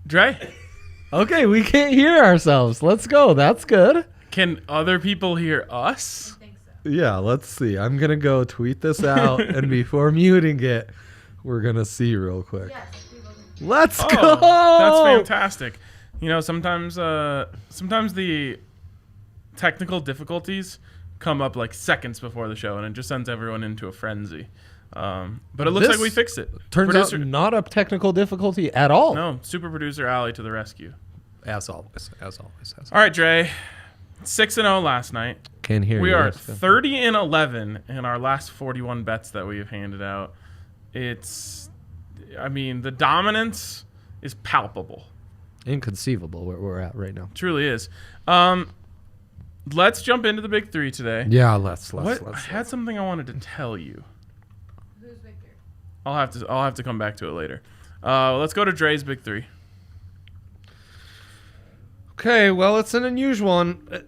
Dre? Okay, we can't hear ourselves. Let's go. That's good. Can other people hear us? I think so. Yeah, let's see. I'm going to go tweet this out, and before muting it, we're going to see real quick. Yes. Let's Oh, go. that's fantastic. You know, sometimes the technical difficulties come up like seconds before the show, and it just sends everyone into a frenzy. But it looks like we fixed it. Turns out not a technical difficulty at all. No, super producer Allie to the rescue. As always. All right, Dre. 6-0 last night. Can't hear We you. are 30-11 in our last 41 bets that we've handed out. The dominance is palpable. Inconceivable where we're at right now. Truly is. Let's jump into the big three today. Yeah, let's. I had something I wanted to tell you. Who's Victor? I'll have to come back to it later. Let's go to Dre's big three. Okay, well, it's an unusual one.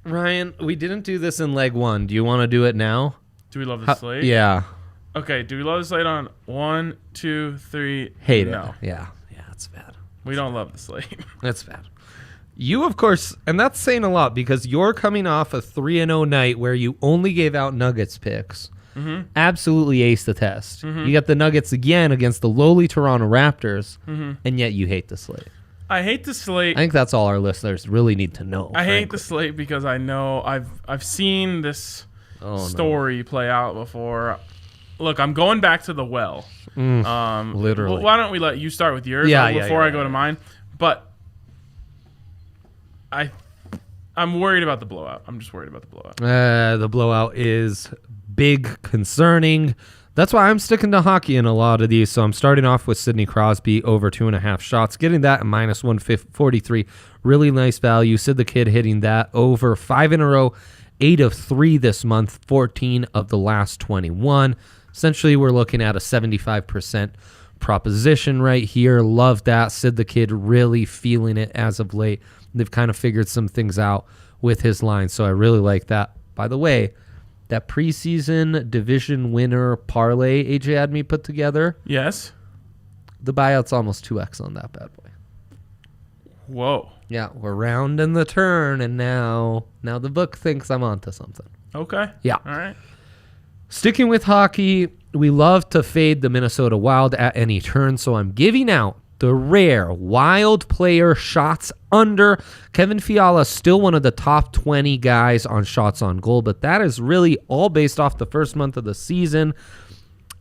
Ryan, we didn't do this in leg one. Do you want to do it now? Do we love the slate? Yeah. Okay, do we love the slate on 1, 2, 3? Hate No. it. Yeah, it's bad. We don't love the slate. That's bad. You, of course, and that's saying a lot because you're coming off a 3-0 night where you only gave out Nuggets picks. Mm-hmm. Absolutely aced the test. Mm-hmm. You got the Nuggets again against the lowly Toronto Raptors, and yet you hate the slate. I hate the slate. I think that's all our listeners really need to know. I hate the slate because I know I've seen this story play out before. Look, I'm going back to the well. Literally. Well, why don't we let you start with yours before I go to mine? But I'm worried about the blowout. I'm just worried about the blowout. The blowout is big, concerning. That's why I'm sticking to hockey in a lot of these. So I'm starting off with Sidney Crosby over 2.5 shots, getting that at minus 143. Really nice value. Sid the Kid hitting that over 5 in a row, 8 of 3 this month, 14 of the last 21. Essentially, we're looking at a 75% proposition right here. Love that. Sid the Kid really feeling it as of late. They've kind of figured some things out with his line, so I really like that. By the way, that preseason division winner parlay AJ had me put together, Yes. the buyout's almost 2x on that bad boy. Whoa. Yeah, we're rounding the turn, and now the book thinks I'm onto something. Okay. Yeah. All right. Sticking with hockey, we love to fade the Minnesota Wild at any turn, so I'm giving out the rare Wild player shots under. Kevin Fiala still one of the top 20 guys on shots on goal, but that is really all based off the first month of the season.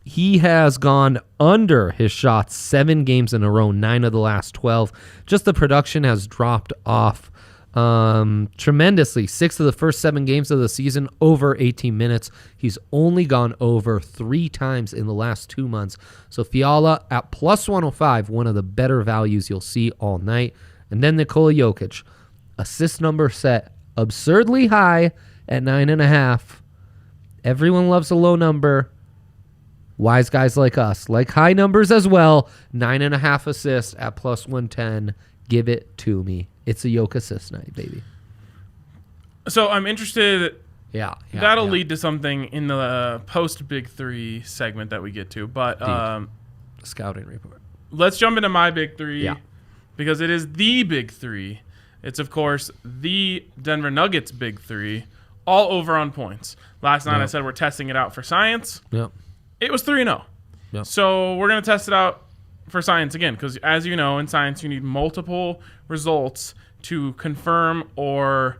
He has gone under his shots 7 games in a row, 9 of the last 12. Just the production has dropped off tremendously. 6 of the first 7 games of the season, over 18 minutes. He's only gone over 3 times in the last 2 months. So Fiala at plus 105, one of the better values you'll see all night. And then Nikola Jokic, assist number set absurdly high at 9.5. Everyone loves a low number. Wise guys like us like high numbers as well. 9.5 assists at plus 110. Give it to me. It's a Yoke assist night, baby. So I'm interested. Yeah. That'll lead to something in the post Big Three segment that we get to. But Scouting report. let's jump into my Big Three. Yeah. Because it is the Big Three. It's, of course, the Denver Nuggets Big Three, all over on points. Last night I said we're testing it out for science. Yep. It was 3-0. Yep. So we're going to test it out for science again, because as you know, in science, you need multiple results to confirm or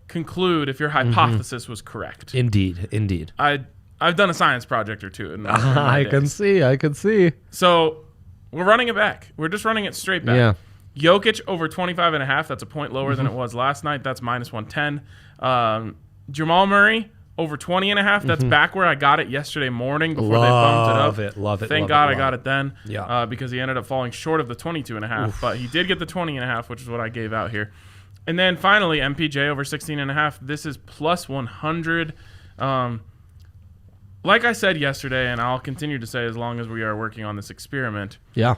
conclude if your hypothesis was correct. Indeed. I've done a science project or two. I can see. So we're running it back. We're just running it straight back. Yeah. Jokic over 25.5. That's a point lower than it was last night. That's minus 110. Jamal Murray over 20.5. That's back where I got it yesterday morning before they bumped it up. Love it. Thank God I got it then. Yeah. Because he ended up falling short of the 22.5. But he did get the 20.5, which is what I gave out here. And then finally, MPJ over 16.5. This is plus 100. Like I said yesterday, and I'll continue to say as long as we are working on this experiment, Yeah.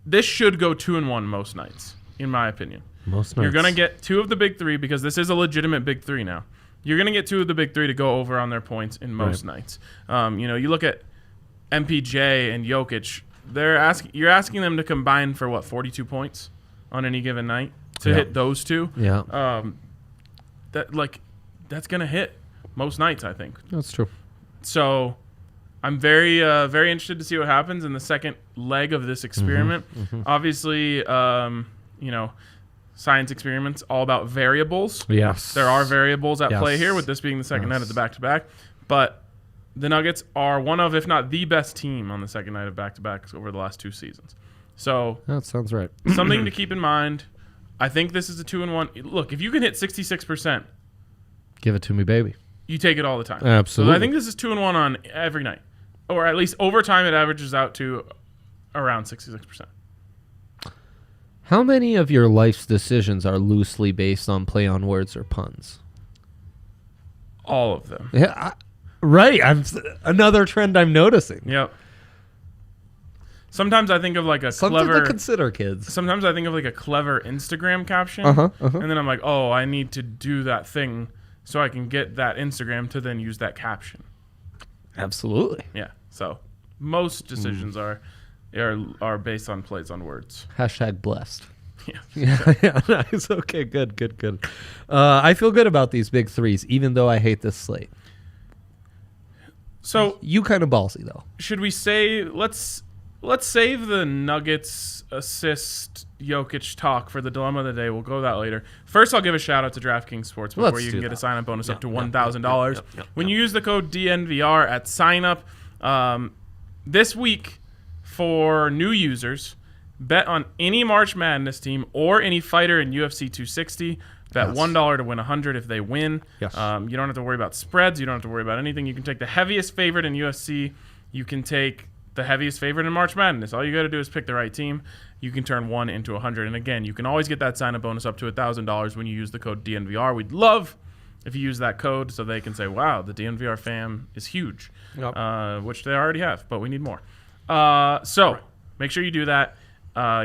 this should go 2-1 most nights, in my opinion. Most nights. You're going to get 2 of the Big Three, because this is a legitimate Big Three now. You're going to get 2 of the Big Three to go over on their points in most nights. You look at MPJ and Jokic. You're asking them to combine for what, 42 points on any given night to hit those two. Yeah. That's gonna hit most nights, I think. That's true. So I'm very very interested to see what happens in the second leg of this experiment. Obviously, science experiments all about variables. Yes. There are variables at play here, with this being the second night of the back-to-back. But the Nuggets are one of, if not the best team on the second night of back-to-backs over the last 2 seasons. So That sounds right. something to keep in mind. I think this is a 2-1. Look, if you can hit 66%, Give it to me, baby. you take it all the time. Absolutely. So I think this is 2-1 on every night. Or at least over time, it averages out to around 66%. How many of your life's decisions are loosely based on play on words or puns? All of them. Yeah, right. Another trend I'm noticing. Yep. Sometimes I think of like a Something clever. to consider, kids. Sometimes I think of like a clever Instagram caption, and then I'm like, oh, I need to do that thing so I can get that Instagram to then use that caption. Absolutely. Yeah. So most decisions are based on plays on words. Hashtag blessed. Yeah. Yeah, nice. Okay, good. I feel good about these big threes, even though I hate this slate. So You kind of ballsy, though. should we say let's save the Nuggets assist Jokic talk for the dilemma of the day. We'll go that later. First, I'll give a shout out to DraftKings Sportsbook, Let's where you do can get that. a sign-up bonus up to $1,000 when you use the code DNVR at sign-up. This week, for new users, bet on any March Madness team or any fighter in UFC 260. Bet $1 to win 100 if they win. Yes. You don't have to worry about spreads. You don't have to worry about anything. You can take the heaviest favorite in UFC. You can take the heaviest favorite in March Madness. All you got to do is pick the right team. You can turn 1 into 100. And again, you can always get that sign-up bonus up to $1,000 when you use the code DNVR. We'd love if you use that code so they can say, wow, the DNVR fam is huge, which they already have, but we need more. So make sure you do that.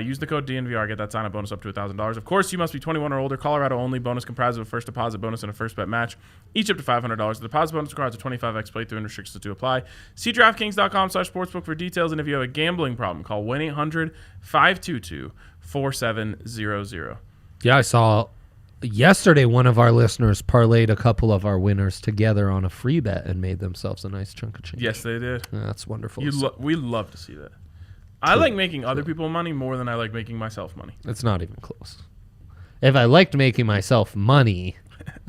Use the code DNVR, get that sign-up bonus up to $1,000. Of course, you must be 21 or older. Colorado only. Bonus comprised of a first deposit bonus and a first bet match, each up to $500. The deposit bonus requires a 25x playthrough and restrictions to apply. See DraftKings.com/sportsbook for details. And if you have a gambling problem, call 1-800-522-4700. Yeah, I saw yesterday one of our listeners parlayed a couple of our winners together on a free bet and made themselves a nice chunk of change. Yes, they did. Yeah, that's wonderful. We love to see that. I like making other people money more than I like making myself money. It's not even close. If I liked making myself money,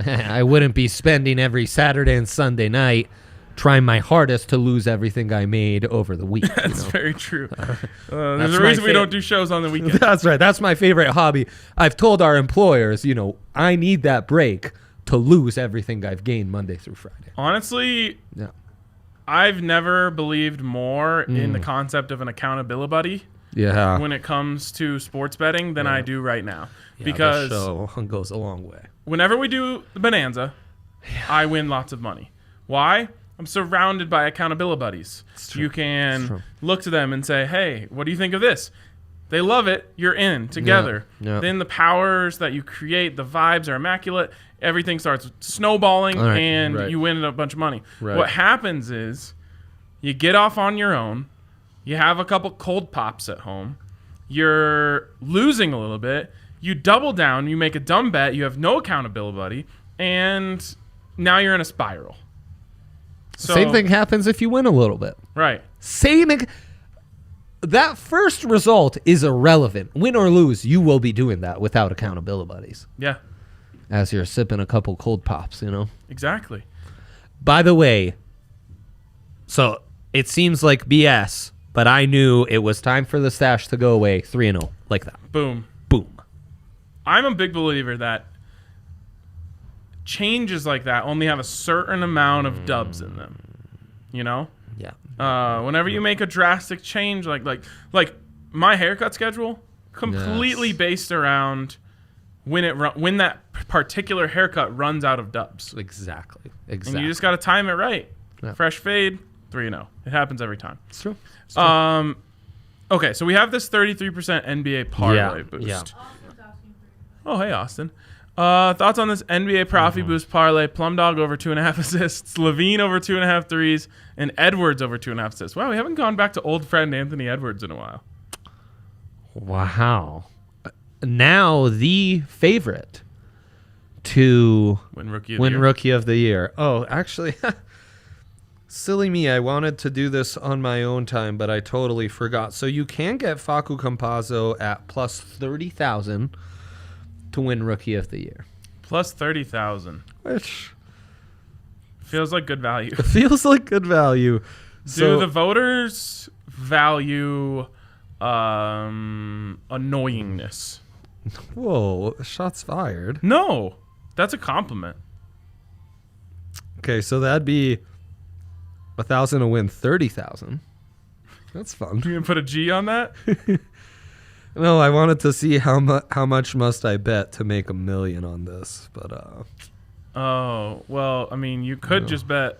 I wouldn't be spending every Saturday and Sunday night trying my hardest to lose everything I made over the week. That's very true. There's That's a my reason we don't do shows on the weekend. That's right. That's my favorite hobby. I've told our employers, I need that break to lose everything I've gained Monday through Friday. Honestly, Yeah. I've never believed more in the concept of an accountability buddy Yeah. when it comes to sports betting than I do right now. Yeah, Because the show goes a long way. whenever we do the Bonanza, I win lots of money. Why? I'm surrounded by accountability buddies. You can look to them and say, hey, what do you think of this? They love it. You're in together. Yeah. Then the powers that you create, the vibes are immaculate. Everything starts snowballing, and you win a bunch of money. Right. What happens is you get off on your own. You have a couple cold pops at home. You're losing a little bit. You double down. You make a dumb bet. You have no accountability buddy, and now you're in a spiral. So, Same thing happens if you win a little bit. Right. That first result is irrelevant. Win or lose, you will be doing that without accountability buddies. Yeah. As you're sipping a couple cold pops, Exactly. By the way, so it seems like BS, but I knew it was time for the stash to go away 3-0 like that. Boom. Boom. I'm a big believer that changes like that only have a certain amount of dubs in them. Yeah. Whenever you make a drastic change, like my haircut schedule, completely based around when that particular haircut runs out of dubs. Exactly. And you just got to time it right. Yeah. Fresh fade, 3-0. It happens every time. It's true. Okay, so we have this 33% NBA parlay boost. Yeah. Austin's asking for you. Oh, hey, Austin. Thoughts on this NBA Profi Boost parlay? Plum Dog over 2.5 assists, Levine over 2.5 threes, and Edwards over 2.5 assists. Wow, we haven't gone back to old friend Anthony Edwards in a while. Wow. Now the favorite to Win Rookie of the Year. Oh, actually, silly me. I wanted to do this on my own time, but I totally forgot. So you can get Facu Campazzo at plus 30,000 to win Rookie of the Year. Plus 30,000. Which feels like good value. It feels like good value. Do the voters value annoyingness? Whoa, shots fired. No, that's a compliment. Okay, so that'd be 1,000 to win 30,000. That's fun. You gonna put a G on that? No, I wanted to see how much must I bet to make $1 million on this, but Oh, well, I mean, you could just bet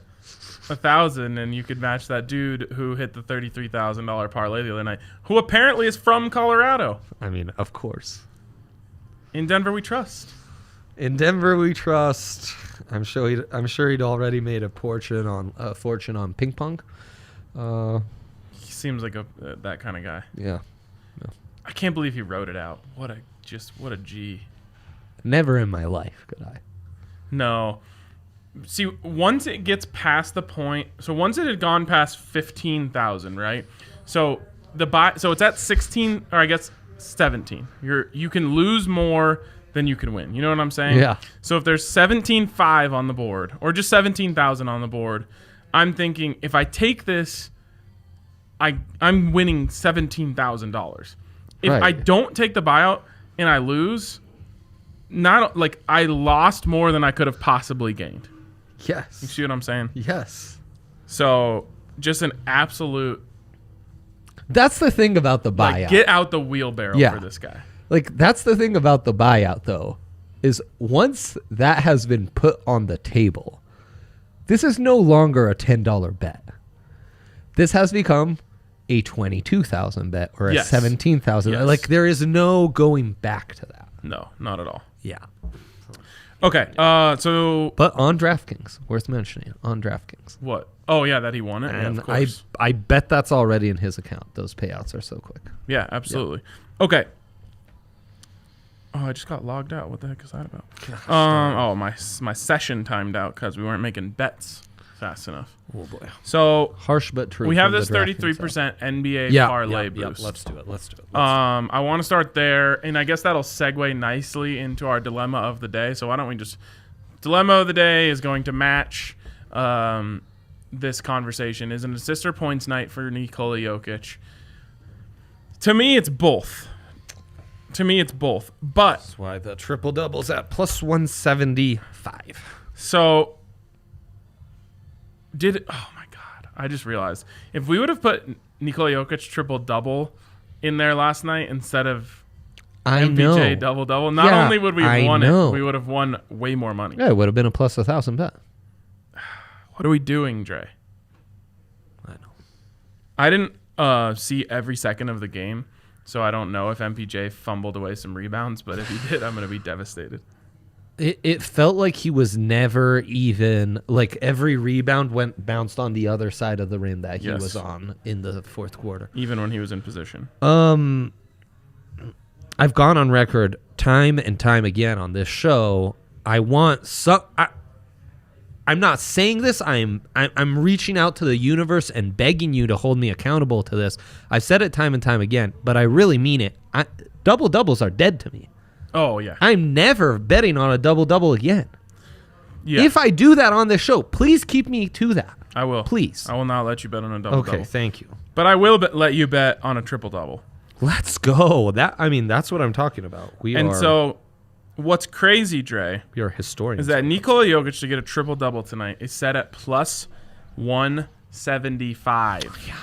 1,000 and you could match that dude who hit the $33,000 parlay the other night, who apparently is from Colorado. I mean, of course. In Denver, we trust. In Denver, we trust. I'm sure he'd already made a fortune on ping pong. He seems like that kind of guy. Yeah. I can't believe he wrote it out. What a G. Never in my life could I. No. See, once it gets past the point, so once it had gone past 15,000, right? So so it's at 16, or I guess 17. You can lose more than you can win. You know what I'm saying? Yeah. So if there's 17.5 on the board, or just 17,000 on the board, I'm thinking if I take this, I'm winning $17,000. If Right. I don't take the buyout and I lose, I lost more than I could have possibly gained. Yes. You see what I'm saying? Yes. So just an absolute That's the thing about the buyout. get out the wheelbarrow for this guy. Like, that's the thing about the buyout, though, is once that has been put on the table, this is no longer a $10 bet. This has become a 22,000 bet or a Yes. 17,000. Yes. Like, there is no going back to that. No, not at all. Yeah. Okay, so But on DraftKings, worth mentioning, on DraftKings. what? Oh yeah, that he won it. Yeah, And of course. I bet that's already in his account. Those payouts are so quick. Yeah, absolutely. Okay. Oh, I just got logged out. What the heck is that about? My session timed out because we weren't making bets fast enough. Oh, boy. So Harsh but true. we have from the this DraftKings 33% NBA app. parlay boost. Let's do it. Let's do it. I want to start there, and I guess that'll segue nicely into our dilemma of the day. So why don't we just... Dilemma of the day is going to match this conversation. Is an assist or points night for Nikola Jokic? To me, it's both. But... That's why the triple double's at plus 175. So... Oh my God. I just realized. If we would have put Nikola Jokic triple-double in there last night instead of MPJ double-double, not only would we have won it, we would have won way more money. Yeah, it would have been a plus 1,000 bet. What are we doing, Dre? I know. I didn't see every second of the game, so I don't know if MPJ fumbled away some rebounds, but if he did, I'm going to be devastated. It felt like he was never even, like, every rebound bounced on the other side of the rim that he was on in the fourth quarter. Even when he was in position. I've gone on record time and time again on this show. I'm not saying this. I'm reaching out to the universe and begging you to hold me accountable to this. I've said it time and time again, but I really mean it. Double-doubles are dead to me. Oh, yeah. I'm never betting on a double-double again. Yeah. If I do that on this show, please keep me to that. I will. Please. I will not let you bet on a double-double. Okay, thank you. But I will let you bet on a triple-double. Let's go. That's what I'm talking about. So what's crazy, Dre, we are historians. is that Nikola Jokic to get a triple-double tonight is set at plus 175. Yeah.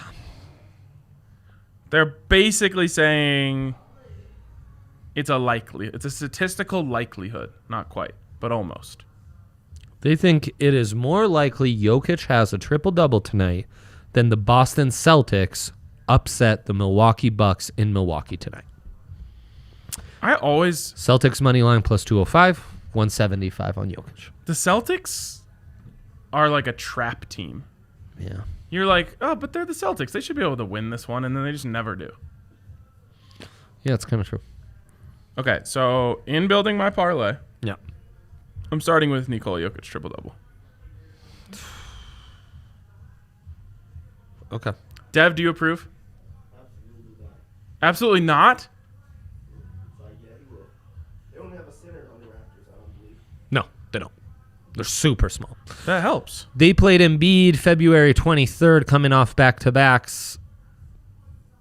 They're basically saying it's a statistical likelihood. Not quite, but almost. They think it is more likely Jokic has a triple-double tonight than the Boston Celtics upset the Milwaukee Bucks in Milwaukee tonight. I always... Celtics money line plus 205. 175 on Jokic. The Celtics are like a trap team. Yeah. You're like, oh, but they're the Celtics. They should be able to win this one, and then they just never do. Yeah, it's kind of true. Okay, so in building my parlay, Yeah. I'm starting with Nikola Jokic triple-double. Okay. Dev, do you approve? Absolutely not. They don't have a center on the Raptors, I don't believe. No, they don't. They're super small. That helps. They played Embiid February 23rd, coming off back-to-backs.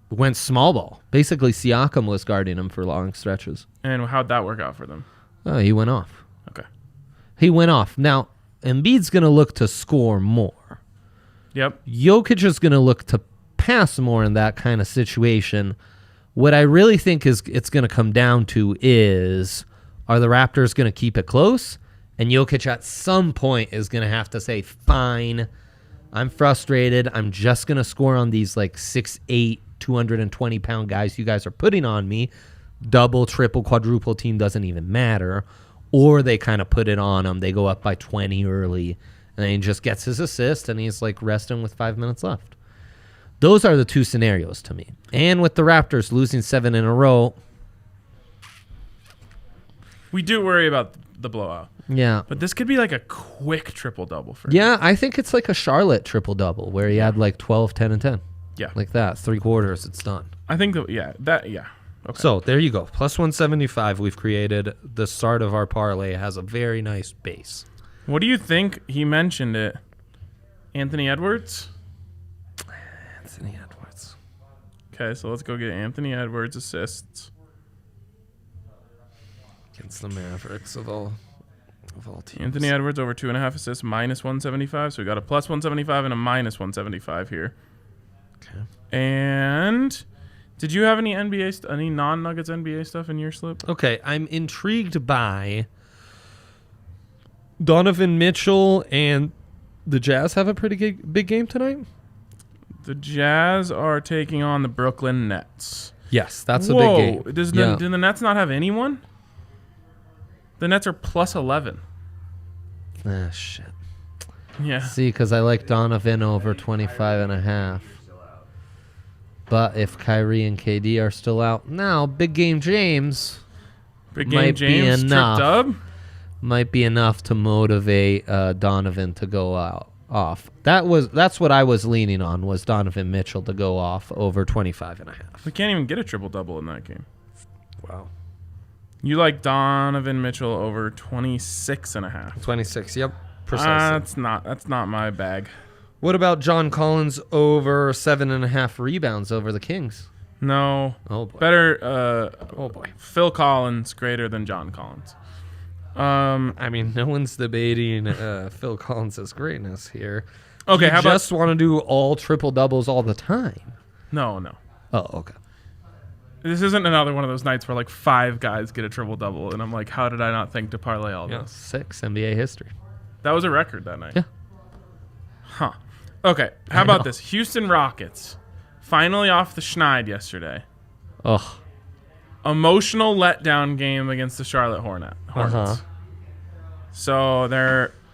Went small ball. Basically, Siakam was guarding him for long stretches. And how'd that work out for them? Oh, he went off. Okay. He went off. Now, Embiid's going to look to score more. Yep. Jokic is going to look to pass more in that kind of situation. What I really think is it's going to come down to is, are the Raptors going to keep it close? And Jokic at some point is going to have to say, fine, I'm frustrated. I'm just going to score on these like 6'8", 220-pound guys you guys are putting on me. Double, triple, quadruple team doesn't even matter. Or they kind of put it on him. They go up by 20 early, and then he just gets his assist, and he's like resting with 5 minutes left. Those are the two scenarios to me. And with the Raptors losing 7 in a row. We do worry about the blowout. Yeah. But this could be like a quick triple-double for him. Yeah, I think it's like a Charlotte triple-double where he had like 12, 10, and 10. Yeah. Like that. 3 quarters, it's done. I think that, yeah. Okay. So there you go. Plus 175 we've created. The start of our parlay has a very nice base. What do you think? He mentioned it. Anthony Edwards? Anthony Edwards. Okay, so let's go get Anthony Edwards assists. Against the Mavericks of all teams. Anthony Edwards over 2.5 assists, minus 175. So we got a plus 175 and a minus 175 here. Okay. And did you have any any non-Nuggets NBA stuff in your slip? Okay, I'm intrigued by Donovan Mitchell, and the Jazz have a pretty big game tonight. The Jazz are taking on the Brooklyn Nets. Yes, that's a big game. Do the Nets not have anyone? The Nets are plus 11. Ah, shit. Yeah. See, because I like Donovan over 25.5. But if Kyrie and KD are still out now, big game James Big might game James be tripped enough. up. Might be enough to motivate Donovan to go off. That's what I was leaning on, was Donovan Mitchell to go off over 25.5. We can't even get a triple-double in that game. Wow. You like Donovan Mitchell over 26.5. 26, yep. Precisely. That's not my bag. What about John Collins over 7.5 rebounds over the Kings? No. Oh, boy. Better Oh, boy. Phil Collins greater than John Collins. I mean, no one's debating Phil Collins' greatness here. Okay, how you about just want to do all triple doubles all the time? No. Oh, okay. This isn't another one of those nights where like 5 guys get a triple-double, and I'm like, how did I not think to parlay all Yeah, this? 6 NBA history. That was a record that night. Yeah. Huh. Okay, how about this? Houston Rockets, finally off the schneid yesterday. Oh. Emotional letdown game against the Charlotte Hornets. Uh-huh. So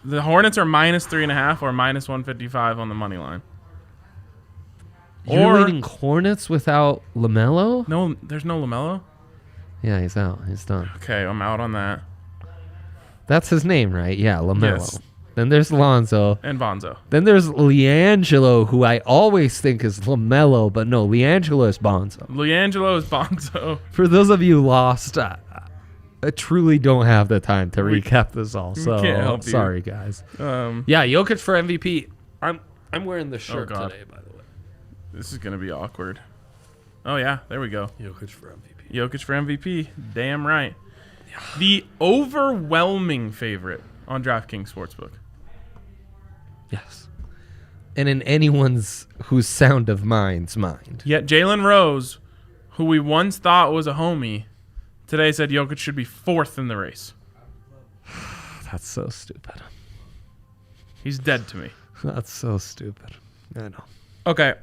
the Hornets are minus 3.5 or minus 155 on the money line. You're leading Hornets without LaMelo? No, there's no LaMelo. Yeah, he's out. He's done. Okay, I'm out on that. That's his name, right? Yeah, LaMelo. Yes. Then there's Lonzo. And Bonzo. Then there's LiAngelo, who I always think is LaMelo, but no, LiAngelo is Bonzo. LiAngelo is Bonzo. For those of you lost, I truly don't have the time to recap this all. So can't help you. sorry, guys. Yeah, Jokic for MVP. I'm wearing the shirt God. today, by the way. This is going to be awkward. Oh, yeah, there we go. Jokic for MVP. Jokic for MVP. Damn right. Yeah. The overwhelming favorite on DraftKings Sportsbook. Yes. And in anyone's who's sound of mind's mind. Yet Jalen Rose, who we once thought was a homie, today said Jokic should be 4th in the race. That's so stupid. He's dead to me. That's so stupid. I know. Okay.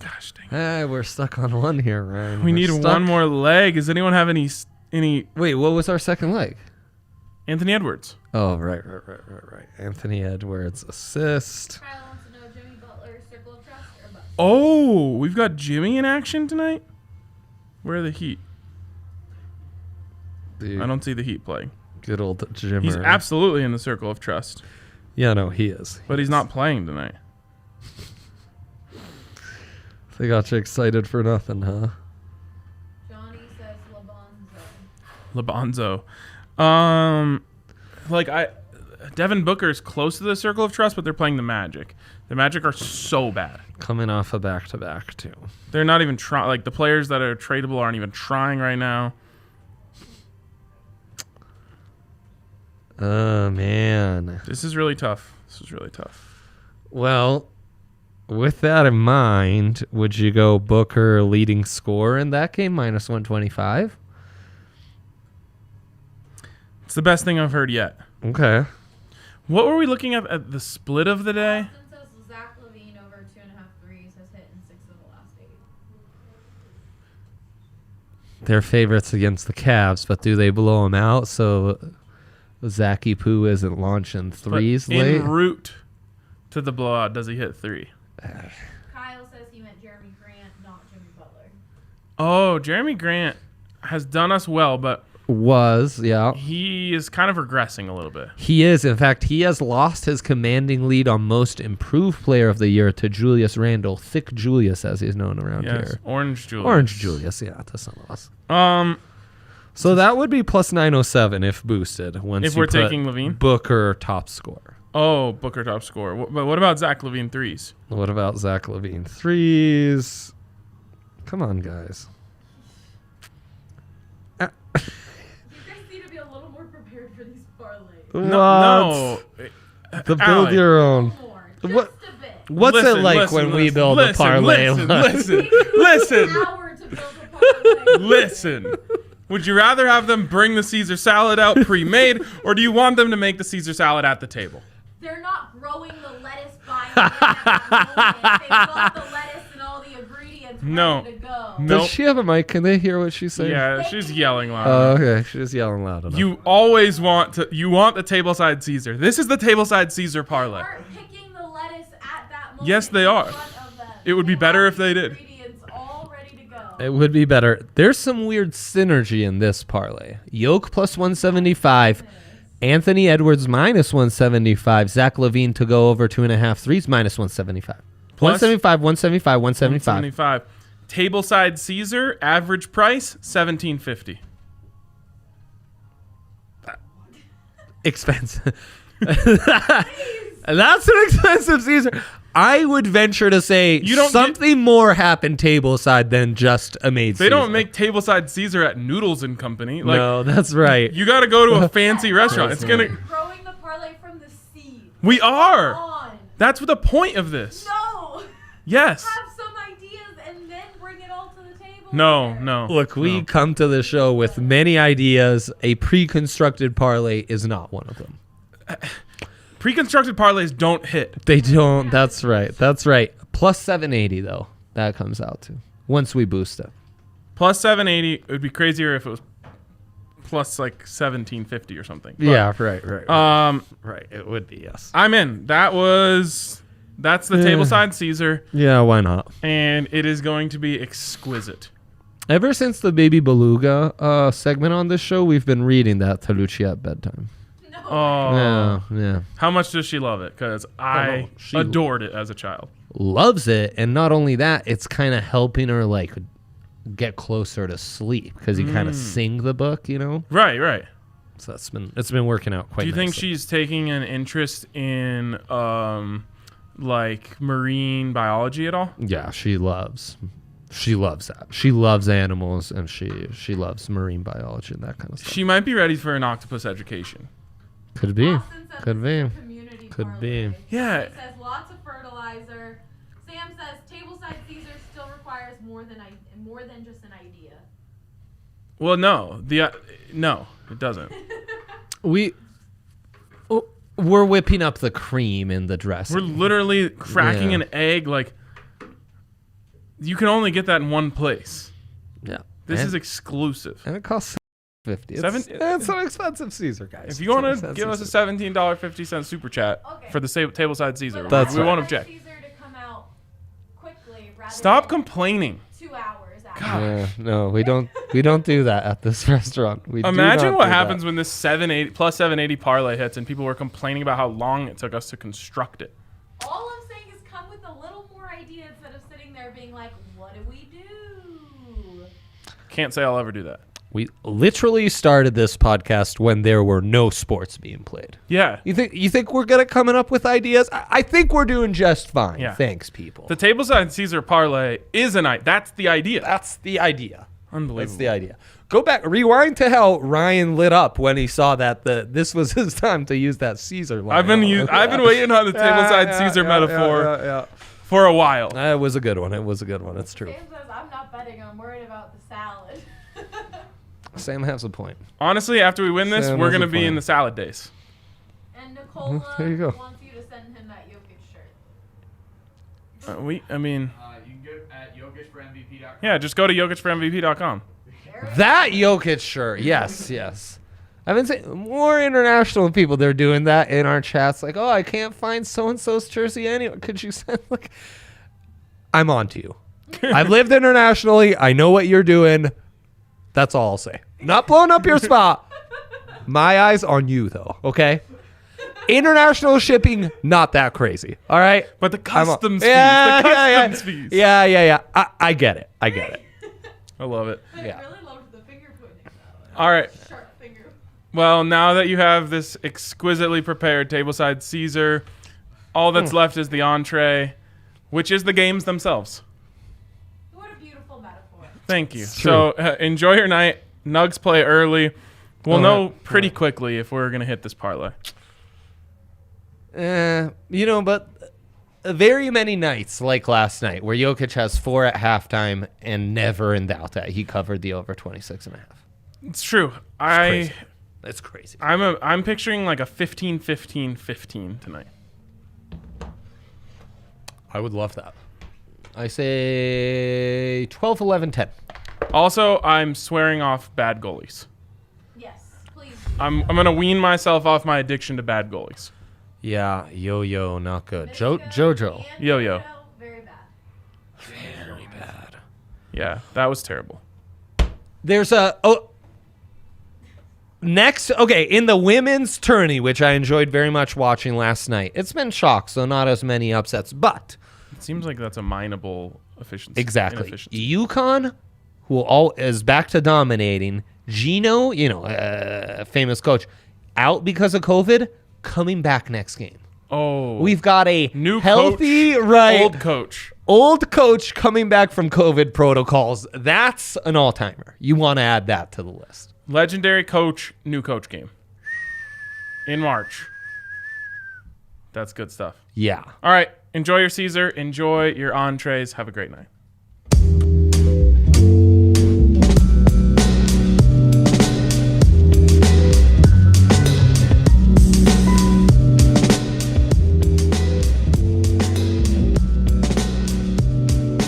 Gosh dang it. We're stuck on one here, Ryan. We need one more leg. Does anyone have any Wait, what was our second leg? Anthony Edwards. Oh, right. Anthony Edwards assist. Kyle wants to know Jimmy Butler, circle of trust or bust? Oh, we've got Jimmy in action tonight? Where are the Heat? Dude, I don't see the Heat playing. good old Jimmer. He's absolutely in the circle of trust, Yeah, no, he is. but he's not playing tonight. They got you excited for nothing, huh? Johnny says LeBonzo. Labonzo. Devin Booker's close to the circle of trust, but they're playing the Magic. The Magic are so bad. Coming off a back-to-back, too. They're not even trying. Like, the players that are tradable aren't even trying right now. Oh, man. This is really tough. Well, with that in mind, would you go Booker leading scorer in that game, minus 125? It's the best thing I've heard yet. Okay. What were we looking at the split of the day? Austin says Zach LaVine over 2.5 threes has hit in 6 of the last 8. They're favorites against the Cavs, but do they blow them out so Zachy Poo isn't launching threes But late? en route to the blowout, does he hit 3? Kyle says he meant Jeremy Grant, not Jimmy Butler. Oh, Jeremy Grant has done us well, but Yeah. he is kind of regressing a little bit. He is. In fact, he has lost his commanding lead on most improved player of the year to Julius Randle. Thick Julius, as he's known around Yes, here. Orange Julius. Orange Julius, yeah, to some of us. So that would be plus 907 if boosted. Once If you we're put taking LaVine? Booker top scorer. Oh, Booker top scorer. But what about Zach LaVine threes? What about Zach LaVine threes? Come on, guys. You guys need to be a little more prepared for these parlays. No. The build Allie. your own. More, just What- a bit. What's Listen, it like listen, when we listen, build listen, a parlay? Listen, line? listen, An listen, hour to build a parlay. listen. Would you rather have them bring the Caesar salad out pre-made, or do you want them to make the Caesar salad at the table? They're not growing the lettuce by hand at the moment. They've got the lettuce and all the ingredients No. ready to go. No. Does she have a mic? Can they hear what she's saying? Yeah, she's yelling loud. Oh, okay. She's yelling loud enough. You always want the tableside Caesar. This is the tableside Caesar parlay. Aren't picking the lettuce at that moment. Yes, they in are. front of them. It would be They better have if they the did. Ingredients all ready to go. It would be better. There's some weird synergy in this parlay. Yoke plus 175. Anthony Edwards minus 175. Zach LaVine to go over 2.5 threes minus 175. Plus 175, 175, 175. 175. Tableside Caesar, average price $17.50. Expensive. That's an expensive Caesar. I would venture to say You don't something more happened tableside than just a made They Caesar. don't make tableside Caesar at Noodles and Company. Like, no, that's right. you got to go to a fancy restaurant. It's gonna. Growing the parlay from the seed. We are. On. That's the point of this. No. Yes. Have some ideas and then bring it all to the table. No, here. no. Look, we no. come to the show with many ideas. A pre-constructed parlay is not one of them. Pre-constructed parlays don't hit. They don't. That's right. That's right. Plus 780 though. That comes out to once we boost it. Plus 780. It would be crazier if it was plus like 1750 or something. But, Yeah. Right. Right. It would be yes. I'm in. That's the tableside Caesar, Yeah. Why not? and it is going to be exquisite. Ever since the Baby Beluga segment on this show, we've been reading that to Lucia at bedtime. No. Oh. Yeah. How much does she love it? Because I no, she- adored it as a child. Loves it, and not only that, it's kind of helping her like get closer to sleep because you kind of sing the book, you know. Right. So it's been working out quite. Do you think nicely. she's taking an interest in like marine biology at all? Yeah, she loves that. She loves animals, and she loves marine biology and that kind of stuff. She might be ready for an octopus education. Could be. Austin says Could this is be. a community Could parlay. be. Yeah. He says lots of fertilizer. Sam says tableside Caesar still requires more than just an idea. Well, no. No, it doesn't. We're whipping up the cream in the dressing. We're literally cracking Yeah. an egg. Like, you can only get that in one place. Yeah. This and, is exclusive. and it costs It's an expensive Caesar, guys. If you want to give us a $17.50 super chat for the tableside Caesar, we won't object. Caesar to come out quickly rather Stop than complaining. 2 hours after. God. Yeah, no, we don't do that at this restaurant. We Imagine do not what do happens that. when this 780 parlay hits and people were complaining about how long it took us to construct it. All I'm saying is come with a little more idea instead of sitting there being like, what do we do? Can't say I'll ever do that. We literally started this podcast when there were no sports being played. Yeah. You think we're good at coming up with ideas? I think we're doing just fine. Yeah. Thanks, people. The tableside Caesar parlay is that's the idea. That's the idea. Unbelievable. That's the idea. Go back, rewind to how Ryan lit up when he saw that this was his time to use that Caesar line. I've been waiting on the tableside Caesar metaphor for a while. It was a good one. It's true. Sam says, I'm not betting, I'm worried about the salad. Sam has a point. Honestly, after we win this, Sam we're has a going to be point. in the salad days. And Nikola There you go. wants you to send him that Jokic shirt. You can go at YokicForMVP.com. Yeah, just go to jokicformvp.com. That Jokic shirt. Yes. I've been saying more international people, they're doing that in our chats. Like, oh, I can't find so-and-so's jersey anywhere. Could you send, like, I'm on to you. I've lived internationally. I know what you're doing. That's all I'll say. Not blowing up your spot. My eyes on you, though, okay? International shipping, not that crazy, all right? But the customs fees. Fees. Yeah. I get it. I love it. But Yeah. I really loved the finger pudding. All right. Sharp finger. Well, now that you have this exquisitely prepared tableside Caesar, all that's left is the entree, which is the games themselves. What a beautiful metaphor. Thank you. It's So enjoy your night. Nugs play early. We'll know pretty quickly if we're going to hit this parlay. But very many nights like last night where Jokic has 4 at halftime and never in doubt that he covered the over 26.5. It's true. It's crazy. I'm picturing like a 15-15-15 tonight. I would love that. I say 12-11-10. Also, I'm swearing off bad goalies. Yes, please. I'm going to wean myself off my addiction to bad goalies. Yeah, yo, not good. Michigan Jojo. and Yo-yo. Very bad. Very bad. Yeah, that was terrible. There's next, in the women's tourney, which I enjoyed very much watching last night. It's been shock, so not as many upsets, but It seems like that's a mineable efficiency. exactly. Inefficiency. UConn, who is back to dominating. Gino, famous coach, out because of COVID, coming back next game. Oh. We've got a New healthy, coach, right? Old coach. Old coach coming back from COVID protocols. That's an all-timer. You want to add that to the list. Legendary coach, new coach game. In March. That's good stuff. Yeah. All right. Enjoy your Caesar. Enjoy your entrees. Have a great night.